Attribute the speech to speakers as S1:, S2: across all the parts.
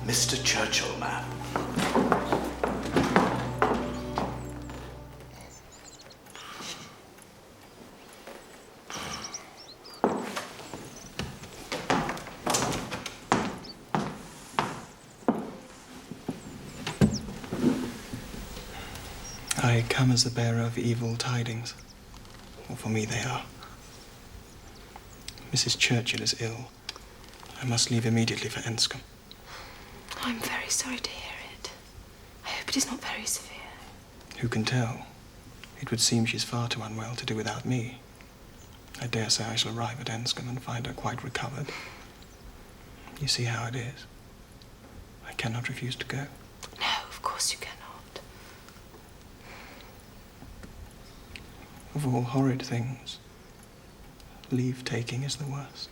S1: Mr. Churchill, ma'am.
S2: I come as the bearer of evil tidings. Or for me they are. Mrs. Churchill is ill. I must leave immediately for Enscombe.
S3: I'm very sorry to hear it. I hope it is not very severe.
S2: Who can tell? It would seem she's far too unwell to do without me. I dare say I shall arrive at Enscombe and find her quite recovered. You see how it is. I cannot refuse to go.
S3: No, of course you cannot.
S2: Of all horrid things, leave-taking is the worst.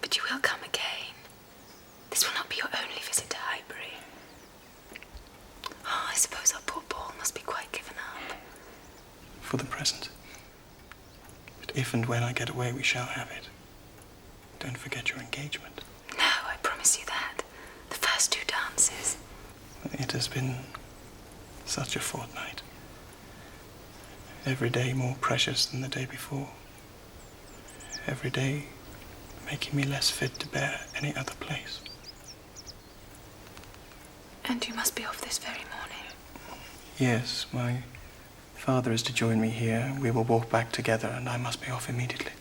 S3: But you will come again. This will not be your only visit to Highbury. Oh, I suppose our poor ball must be quite given up.
S2: For the present. But if and when I get away, we shall have it. Don't forget your engagement.
S3: No, I promise you that. The first 2 dances.
S2: It has been such a fortnight. Every day more precious than the day before. Every day making me less fit to bear any other place.
S3: And you must be off this very morning.
S2: Yes, my father is to join me here. We will walk back together and I must be off immediately.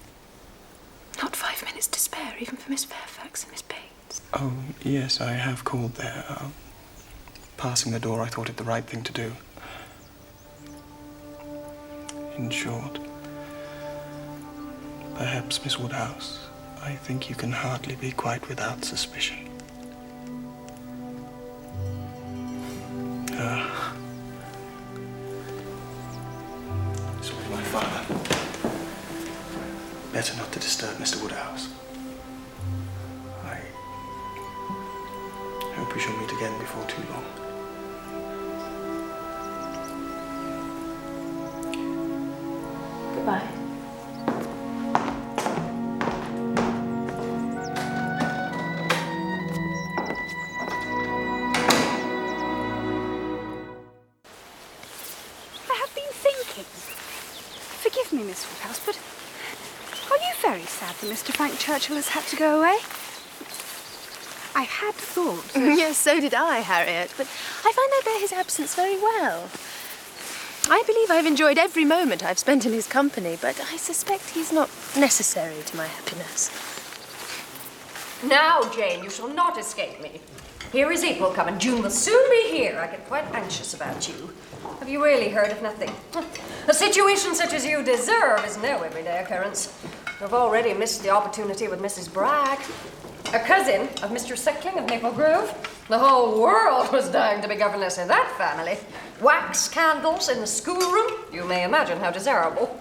S3: Not 5 minutes to spare, even for Miss Fairfax and Miss Bates.
S2: Oh, yes, I have called there. Passing the door, I thought it the right thing to do. In short, perhaps, Miss Woodhouse, I think you can hardly be quite without suspicion. This will be my father. Better not to disturb Mr. Woodhouse. I hope we shall meet again before too long.
S3: Goodbye.
S4: I have been thinking. Forgive me, Miss Woodhouse, but are you very sad that Mr. Frank Churchill has had to go away? I had thought that...
S3: Yes, so did I, Harriet, but I find I bear his absence very well. I believe I've enjoyed every moment I've spent in his company, but I suspect he's not necessary to my happiness.
S5: Now, Jane, you shall not escape me. Here is April coming. June will soon be here. I get quite anxious about you. Have you really heard of nothing? A situation such as you deserve is no everyday occurrence. You've already missed the opportunity with Mrs. Bragg, a cousin of Mr. Seckling of Maple Grove. The whole world was dying to be governess in that family. Wax candles in the schoolroom. You may imagine how desirable.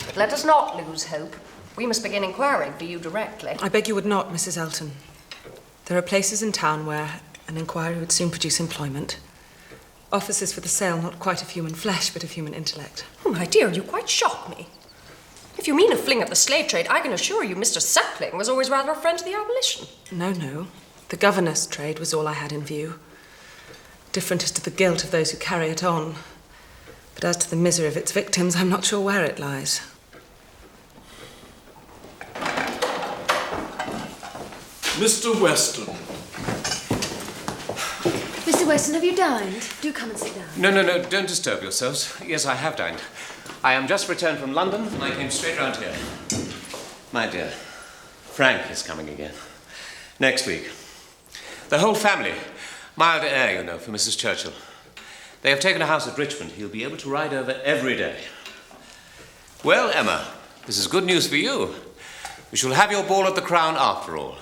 S5: But let us not lose hope. We must begin inquiring for you directly.
S6: I beg you would not, Mrs. Elton. There are places in town where an inquiry would soon produce employment. Offices for the sale not quite of human flesh, but of human intellect.
S5: Oh, my dear, you quite shock me. If you mean a fling at the slave trade, I can assure you Mr. Suckling was always rather a friend to the abolition.
S6: No. The governess trade was all I had in view. Different as to the guilt of those who carry it on. But as to the misery of its victims, I'm not sure where it lies.
S7: Mr. Weston.
S3: Mr. Weston, have you dined? Do come and sit down.
S8: No, don't disturb yourselves. Yes, I have dined. I am just returned from London, and I came straight round here. My dear, Frank is coming again. Next week. The whole family. Milder air, you know, for Mrs. Churchill. They have taken a house at Richmond. He'll be able to ride over every day. Well, Emma, this is good news for you. We shall have your ball at the Crown after all.